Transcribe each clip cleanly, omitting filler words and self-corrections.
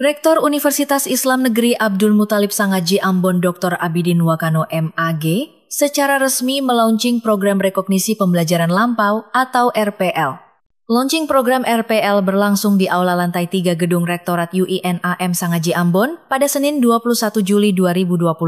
Rektor Universitas Islam Negeri Abdul Muthalib Sangaji Ambon Dr. Abidin Wakano MAG secara resmi melaunching program rekognisi pembelajaran lampau atau RPL. Launching program RPL berlangsung di Aula Lantai 3 Gedung Rektorat UINAM Sangaji Ambon pada Senin 21 Juli 2025.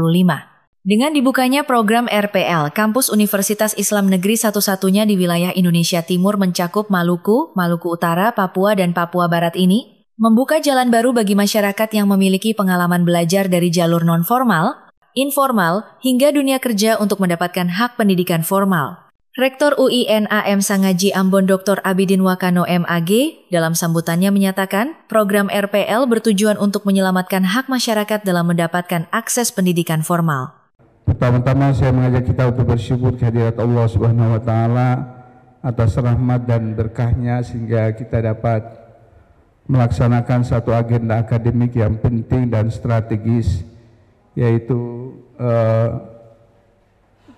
Dengan dibukanya program RPL, kampus Universitas Islam Negeri satu-satunya di wilayah Indonesia Timur mencakup Maluku, Maluku Utara, Papua, dan Papua Barat ini, membuka jalan baru bagi masyarakat yang memiliki pengalaman belajar dari jalur non-formal, informal, hingga dunia kerja untuk mendapatkan hak pendidikan formal. Rektor UINAM Sangaji Ambon Dr. Abidin Wakano MAG dalam sambutannya menyatakan program RPL bertujuan untuk menyelamatkan hak masyarakat dalam mendapatkan akses pendidikan formal. Pertama-tama saya mengajak kita untuk bersyukur kehadirat Allah Subhanahu wa Ta'ala atas rahmat dan berkahnya sehingga kita dapat melaksanakan satu agenda akademik yang penting dan strategis, yaitu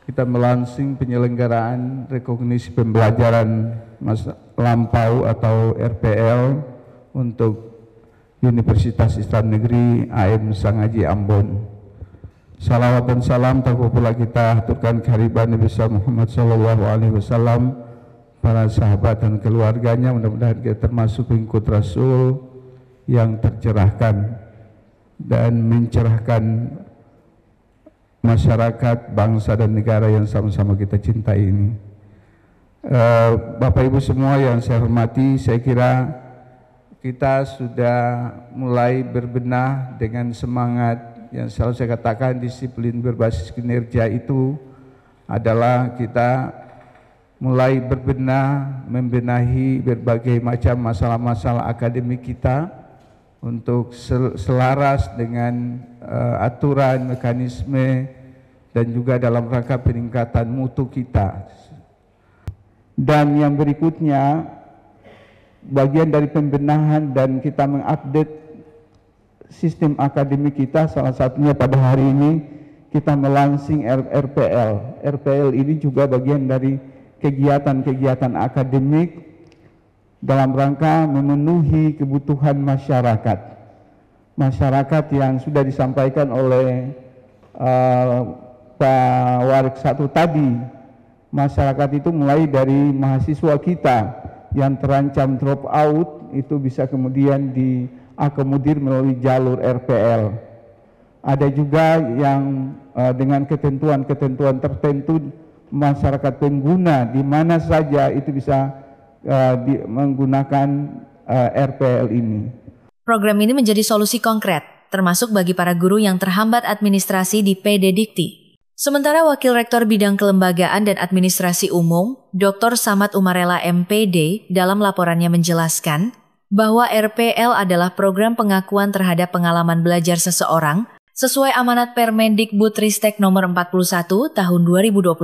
kita melaunching penyelenggaraan rekognisi pembelajaran lampau atau RPL untuk Universitas Islam Negeri AM Sangaji Ambon. Salawat dan salam tak pula kita aturkan kehadiran Nabi Muhammad SAW, para sahabat dan keluarganya. Mudah-mudahan kita termasuk pengikut Rasul yang tercerahkan dan mencerahkan masyarakat, bangsa dan negara yang sama-sama kita cintai ini. Bapak Ibu semua yang saya hormati, saya kira kita sudah mulai berbenah dengan semangat yang selalu saya katakan disiplin berbasis kinerja itu adalah kita mulai berbenah, membenahi berbagai macam masalah-masalah akademik kita untuk selaras dengan aturan, mekanisme, dan juga dalam rangka peningkatan mutu kita. Dan yang berikutnya, bagian dari pembenahan dan kita mengupdate sistem akademik kita, salah satunya pada hari ini kita melaunching RPL. RPL ini juga bagian dari kegiatan-kegiatan akademik dalam rangka memenuhi kebutuhan masyarakat. Masyarakat yang sudah disampaikan oleh Pak Warik satu tadi, masyarakat itu mulai dari mahasiswa kita yang terancam drop out itu bisa kemudian diakomodir melalui jalur RPL. Ada juga yang dengan ketentuan-ketentuan tertentu masyarakat pengguna di mana saja itu bisa menggunakan RPL ini. Program ini menjadi solusi konkret, termasuk bagi para guru yang terhambat administrasi di PD Dikti. Sementara Wakil Rektor Bidang Kelembagaan dan Administrasi Umum, Dr. Samad Umarela MPD, dalam laporannya menjelaskan bahwa RPL adalah program pengakuan terhadap pengalaman belajar seseorang sesuai amanat Permendikbudristek nomor 41 tahun 2021.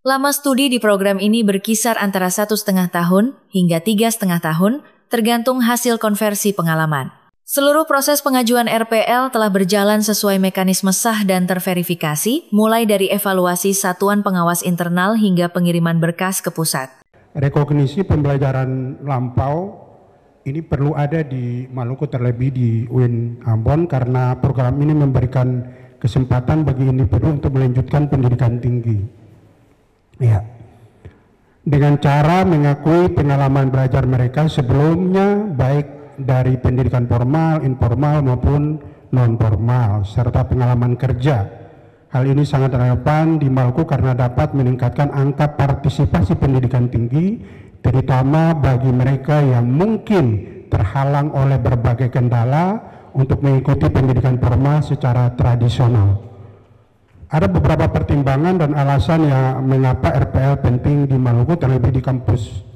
Lama studi di program ini berkisar antara 1,5 tahun hingga 3,5 tahun, tergantung hasil konversi pengalaman. Seluruh proses pengajuan RPL telah berjalan sesuai mekanisme sah dan terverifikasi, mulai dari evaluasi satuan pengawas internal hingga pengiriman berkas ke pusat. Rekognisi pembelajaran lampau ini perlu ada di Maluku, terlebih di UIN Ambon, karena program ini memberikan kesempatan bagi individu untuk melanjutkan pendidikan tinggi. Ya. Dengan cara mengakui pengalaman belajar mereka sebelumnya, baik dari pendidikan formal, informal maupun non-formal, serta pengalaman kerja. Hal ini sangat relevan di Maluku karena dapat meningkatkan angka partisipasi pendidikan tinggi, terutama bagi mereka yang mungkin terhalang oleh berbagai kendala untuk mengikuti pendidikan formal secara tradisional. Ada beberapa pertimbangan dan alasan yang mengapa RPL penting di Maluku, terlebih di kampus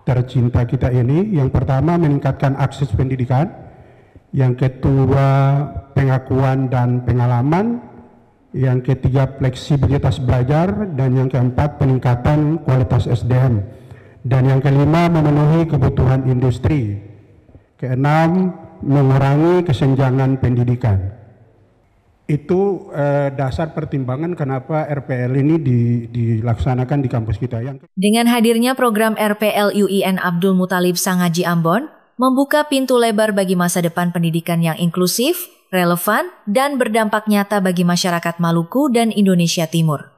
tercinta kita ini. Yang pertama, meningkatkan akses pendidikan. Yang kedua, pengakuan dan pengalaman. Yang ketiga, fleksibilitas belajar. Dan yang keempat, peningkatan kualitas SDM. Dan yang kelima, memenuhi kebutuhan industri. Keenam, mengurangi kesenjangan pendidikan. Itu dasar pertimbangan kenapa RPL ini dilaksanakan di kampus kita. Dengan hadirnya program RPL UIN Abdul Muthalib Sangaji Ambon, membuka pintu lebar bagi masa depan pendidikan yang inklusif, relevan, dan berdampak nyata bagi masyarakat Maluku dan Indonesia Timur.